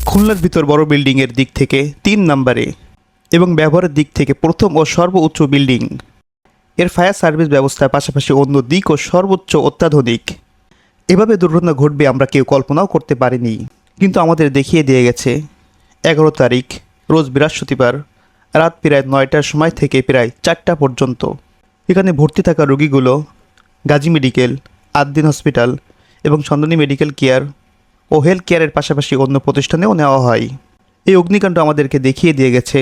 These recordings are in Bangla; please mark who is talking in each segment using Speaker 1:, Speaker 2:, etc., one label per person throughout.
Speaker 1: খুলনার ভিতর বড় বিল্ডিংয়ের দিক থেকে ৩ নম্বরে এবং ব্যবহারের দিক থেকে প্রথম ও সর্বোচ্চ বিল্ডিং। এর ফায়ার সার্ভিস ব্যবস্থার পাশাপাশি অন্য দিক ও সর্বোচ্চ অত্যাধুনিক। এভাবে দুর্ঘটনা ঘটবে আমরা কেউ কল্পনাও করতে পারিনি, কিন্তু আমাদের দেখিয়ে দিয়ে গেছে ১১ তারিখ রোজ বৃহস্পতিবার রাত প্রায় ৯টার সময় থেকে প্রায় ৪টা পর্যন্ত এখানে ভর্তি থাকা রোগীগুলো গাজী মেডিকেল, আদ্দিন হসপিটাল এবং সন্ধানী মেডিকেল কেয়ার ও হেলথ কেয়ারের পাশাপাশি অন্য প্রতিষ্ঠানেও নেওয়া হয়। এই অগ্নিকাণ্ড আমাদেরকে দেখিয়ে দিয়ে গেছে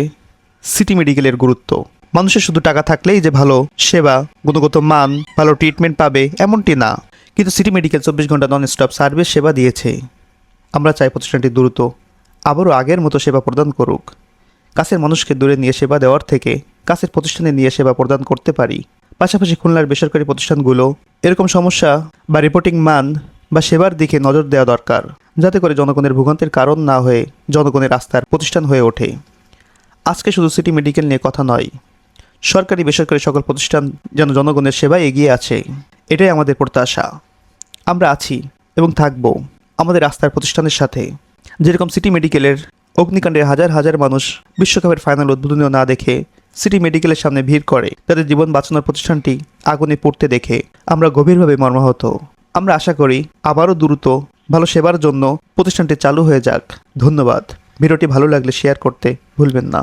Speaker 1: সিটি মেডিকেলের গুরুত্ব। মানুষের শুধু টাকা থাকলেই যে ভালো সেবা, গুণগত মান, ভালো ট্রিটমেন্ট পাবে এমনটি না, কিন্তু সিটি মেডিকেল ২৪ ঘন্টা নন স্টপ সার্ভিস সেবা দিয়েছে। আমরা চাই প্রতিষ্ঠানটি দ্রুত আবারও আগের মতো সেবা প্রদান করুক। কাছের মানুষকে দূরে নিয়ে সেবা দেওয়ার থেকে কাছের প্রতিষ্ঠানে নিয়ে সেবা প্রদান করতে পারি। পাশাপাশি খুলনার বেসরকারি প্রতিষ্ঠানগুলো এরকম সমস্যা বা রিপোর্টিং মান বা সেবার দিকে নজর দেওয়া দরকার, যাতে করে জনগণের ভোগান্তির কারণ না হয়ে জনগণের আস্থার প্রতিষ্ঠান হয়ে ওঠে। আজকে শুধু সিটি মেডিকেল নিয়ে কথা নয়, সরকারি বেসরকারি সকল প্রতিষ্ঠান যেন জনগণের সেবায় এগিয়ে আছে, এটাই আমাদের প্রত্যাশা। আমরা আছি এবং থাকব আমাদের আস্থার প্রতিষ্ঠানের সাথে। যেরকম সিটি মেডিকেলের অগ্নিকাণ্ডে হাজার হাজার মানুষ বিশ্বকাপের ফাইনাল উদ্বোধনীও না দেখে সিটি মেডিকেলের সামনে ভিড় করে তাদের জীবন বাঁচানোর প্রতিষ্ঠানটি আগুনে পুড়তে দেখে আমরা গভীরভাবে মর্মাহত। আমরা আশা করি আবারও দ্রুত ভালো সেবার জন্য প্রতিষ্ঠানটি চালু হয়ে যাক। ধন্যবাদ। ভিডিওটি ভালো লাগলে শেয়ার করতে ভুলবেন না।